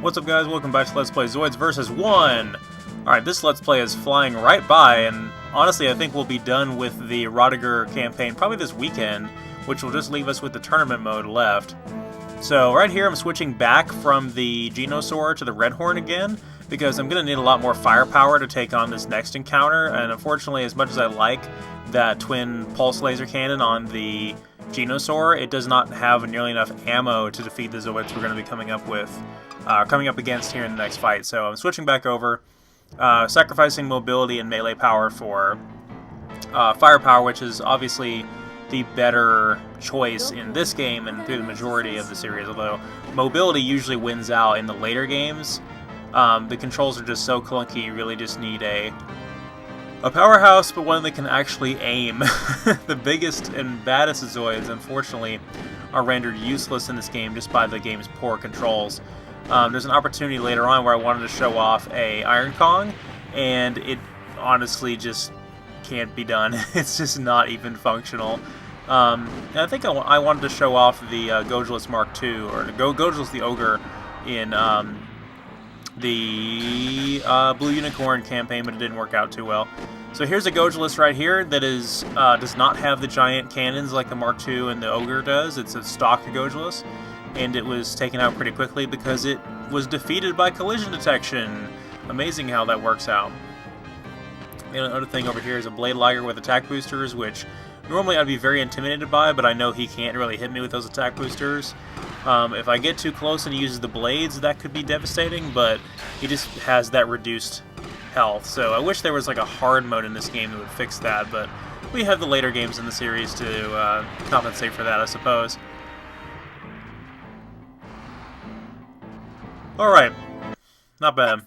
What's up guys, welcome back to Let's Play Zoids vs One! Alright, this Let's Play is flying right by, and honestly I think we'll be done with the Rottiger campaign probably this weekend, which will just leave us with the tournament mode left. So right here I'm switching back from the Genosaur to the Redhorn again, because I'm going to need a lot more firepower to take on this next encounter, and unfortunately as much as I like that twin pulse laser cannon on the Genosaur, it does not have nearly enough ammo to defeat the Zoids we're going to be coming up against here in the next fight. So I'm switching back over, sacrificing mobility and melee power for firepower, which is obviously the better choice in this game and through the majority of the series, although mobility usually wins out in the later games. The controls are just so clunky, you really just need a powerhouse, but one that can actually aim. The biggest and baddest Zoids, unfortunately, are rendered useless in this game just by the game's poor controls. There's an opportunity later on where I wanted to show off a Iron Kong, and it honestly just can't be done. It's just not even functional. And I think I wanted to show off the Gojulas Mark II, or Gojulas the Ogre in the Blue Unicorn campaign, but it didn't work out too well. So here's a Gojulas right here that is does not have the giant cannons like the Mark II and the Ogre does. It's a stock Gojulas, and it was taken out pretty quickly because it was defeated by collision detection. Amazing how that works out. And another thing over here is a Rottiger with attack boosters, which normally I'd be very intimidated by, but I know he can't really hit me with those attack boosters. If I get too close and he uses the blades, that could be devastating, but he just has that reduced health. So I wish there was like a hard mode in this game that would fix that, but we have the later games in the series to compensate for that, I suppose. Alright, not bad.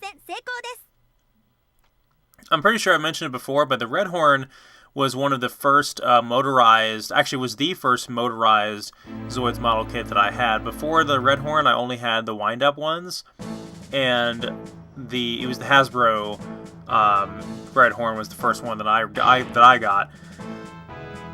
I'm pretty sure I mentioned it before, but the Redhorn was one of the first motorized, actually was the first motorized Zoids model kit that I had. Before the Redhorn, I only had the wind-up ones, and it was the Hasbro Redhorn was the first one that I got.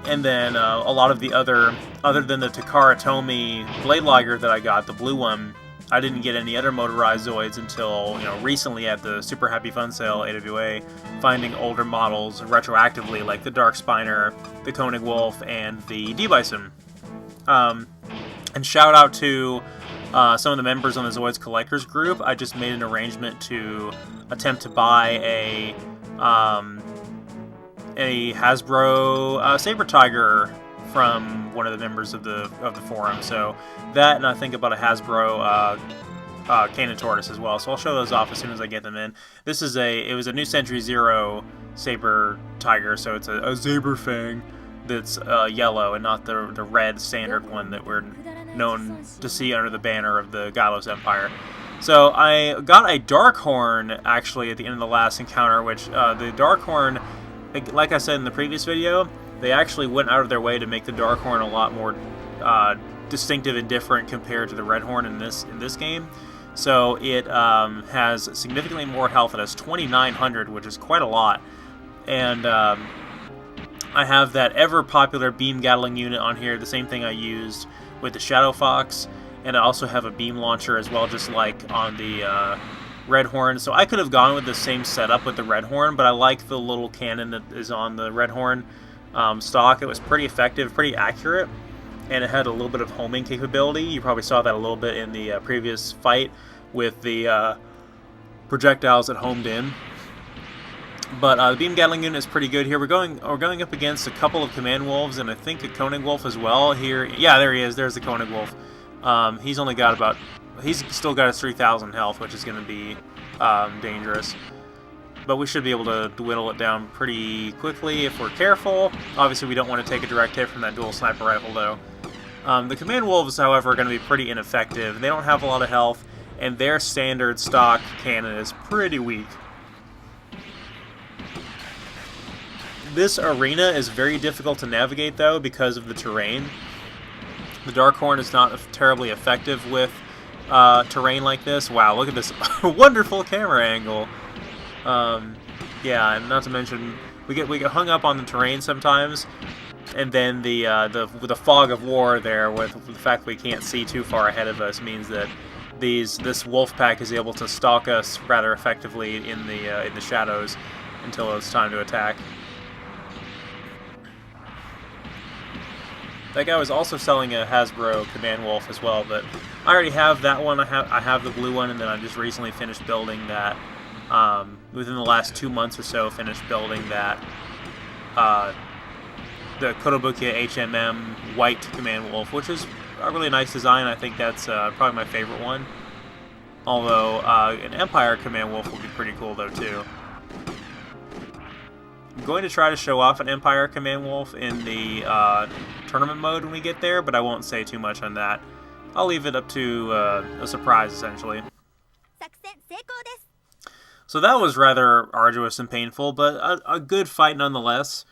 And then a lot of the other than the Takara Tomy Rottiger that I got, the blue one, I didn't get any other motorized Zoids until, recently at the Super Happy Fun Sale AWA, finding older models retroactively, like the Dark Spiner, the Koenig Wolf, and the D-Bison. And shout out to some of the members on the Zoids Collectors group. I just made an arrangement to attempt to buy a Hasbro Saber Tiger from one of the members of the forum. So that, and I think about a Hasbro Cannon Tortoise as well. So I'll show those off as soon as I get them in. This is it was a New Century Zero Saber Tiger, so it's a Saber Fang that's yellow and not the red standard one that we're known to see under the banner of the Gojulas Empire. So I got a Darkhorn actually at the end of the last encounter, which the Darkhorn, like I said in the previous video, they actually went out of their way to make the Darkhorn a lot more distinctive and different compared to the Redhorn in this game. So it has significantly more health. It has 2,900, which is quite a lot. And I have that ever popular beam Gatling unit on here, the same thing I used with the Shadow Fox. And I also have a beam launcher as well, just like on the Redhorn. So I could have gone with the same setup with the Redhorn, but I like the little cannon that is on the Redhorn stock. It was pretty effective, pretty accurate, and it had a little bit of homing capability. You probably saw that a little bit in the previous fight with the projectiles that homed in. But the beam Gatling unit is pretty good here. We're going up against a couple of Command Wolves and I think a Koenig Wolf as well here. Yeah, there he is. There's the Koenig Wolf. He's only got he's still got his 3,000 health, which is going to be dangerous. But we should be able to whittle it down pretty quickly if we're careful. Obviously, we don't want to take a direct hit from that dual sniper rifle, though. The Command Wolves, however, are going to be pretty ineffective. They don't have a lot of health, and their standard stock cannon is pretty weak. This arena is very difficult to navigate, though, because of the terrain. The Darkhorn is not terribly effective with terrain like this. Wow, look at this wonderful camera angle. Yeah, and not to mention, we get hung up on the terrain sometimes, and then the fog of war there with the fact that we can't see too far ahead of us means that this wolf pack is able to stalk us rather effectively in the shadows until it's time to attack. That guy was also selling a Hasbro Command Wolf as well, but I already have that one. I have the blue one, and then I just recently finished building that. Within the last 2 months or so, finished building that the Kotobukiya HMM white Command Wolf, which is a really nice design. I think that's probably my favorite one. Although an Empire Command Wolf would be pretty cool though too. I'm going to try to show off an Empire Command Wolf in the tournament mode when we get there, but I won't say too much on that. I'll leave it up to a surprise, essentially. So that was rather arduous and painful, but a good fight nonetheless.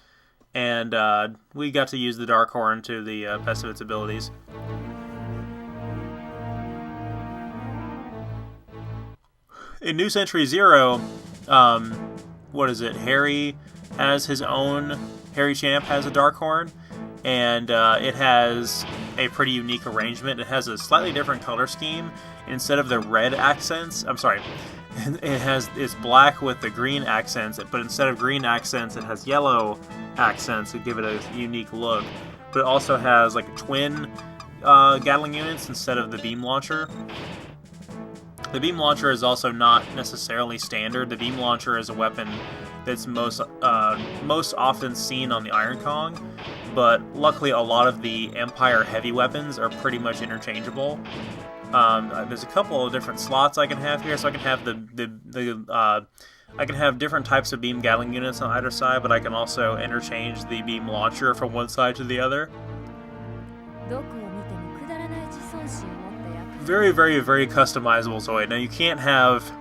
And we got to use the Dark Horn to the best of its abilities. In New Century Zero, what is it? Harry Champ has a Dark Horn, and it has a pretty unique arrangement. It has a slightly different color scheme. Instead of the red accents, it's black with the green accents, but instead of green accents, it has yellow accents to give it a unique look. But it also has like twin Gatling units instead of the beam launcher. The beam launcher is also not necessarily standard. The beam launcher is a weapon that's most often seen on the Iron Kong, but luckily a lot of the Empire heavy weapons are pretty much interchangeable. There's a couple of different slots I can have here, so I can have I can have different types of beam Gatling units on either side, but I can also interchange the beam launcher from one side to the other. Very, very, very customizable Zoid. Now you can't have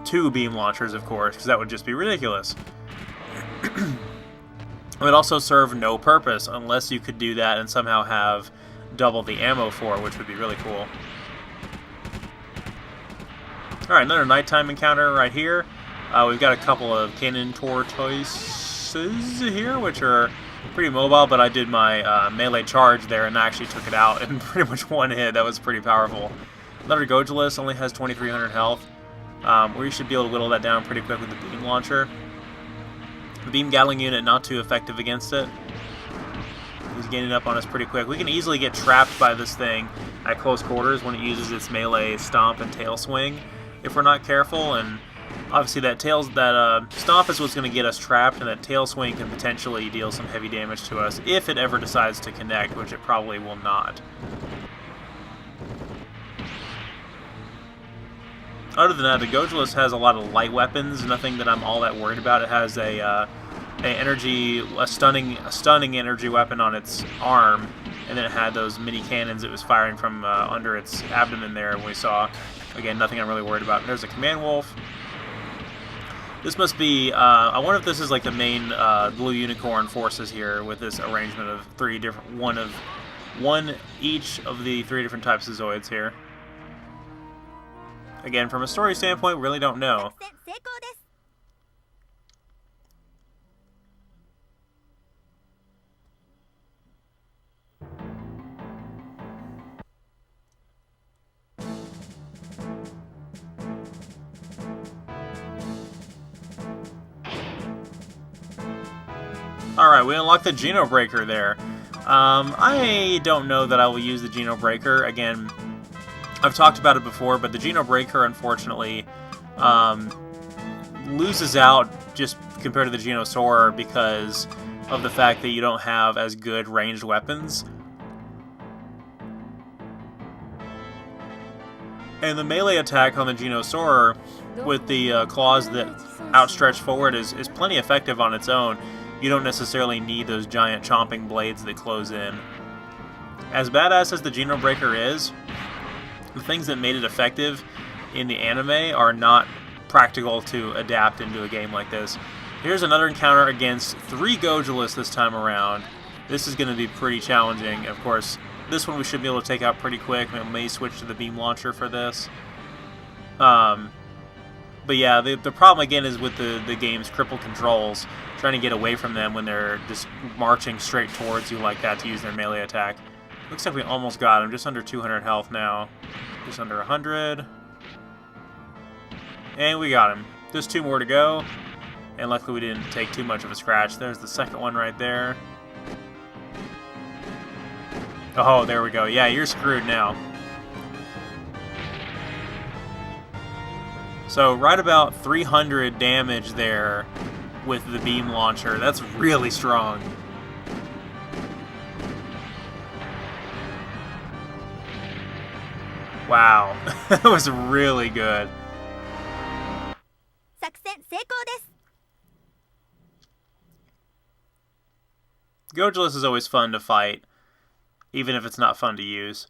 2 beam launchers, of course, because that would just be ridiculous. It would also serve no purpose unless you could do that and somehow have double the ammo for it, which would be really cool. Alright, another nighttime encounter right here. We've got a couple of cannon tortoises here, which are pretty mobile, but I did my melee charge there and actually took it out in pretty much one hit. That was pretty powerful. Another Gojulas only has 2,300 health. We should be able to whittle that down pretty quick with the beam launcher. The beam Gatling unit not too effective against it. He's gaining up on us pretty quick. We can easily get trapped by this thing at close quarters when it uses its melee stomp and tail swing if we're not careful, and obviously that stomp is what's going to get us trapped, and that tail swing can potentially deal some heavy damage to us if it ever decides to connect, which it probably will not. Other than that, the Gojulas has a lot of light weapons, nothing that I'm all that worried about. It has a stunning energy weapon on its arm, and then it had those mini cannons it was firing from under its abdomen there, and we saw. Again, nothing I'm really worried about. There's a Command Wolf. This must be, I wonder if this is like the main Blue Unicorn forces here with this arrangement of 3 different, one each of the 3 different types of Zoids here. Again, from a story standpoint, really don't know. Alright, we unlocked the Geno Breaker there. I don't know that I will use the Geno Breaker. Again, I've talked about it before, but the Geno Breaker, unfortunately, loses out just compared to the Genosaur because of the fact that you don't have as good ranged weapons. And the melee attack on the Genosaur with the claws that outstretch forward is plenty effective on its own. You don't necessarily need those giant chomping blades that close in. As badass as the Geno Breaker is, the things that made it effective in the anime are not practical to adapt into a game like this. Here's another encounter against 3 Gojulas this time around. This is going to be pretty challenging. Of course, this one we should be able to take out pretty quick. We may switch to the beam launcher for this. But yeah, the problem again is with the game's crippled controls, trying to get away from them when they're just marching straight towards you like that to use their melee attack. Looks like we almost got him. Just under 200 health now. Just under 100. And we got him. Just 2 more to go. And luckily we didn't take too much of a scratch. There's the second one right there. Oh, there we go. Yeah, you're screwed now. So right about 300 damage there with the beam launcher. That's really strong. Wow. That was really good. Gojulas is always fun to fight, even if it's not fun to use.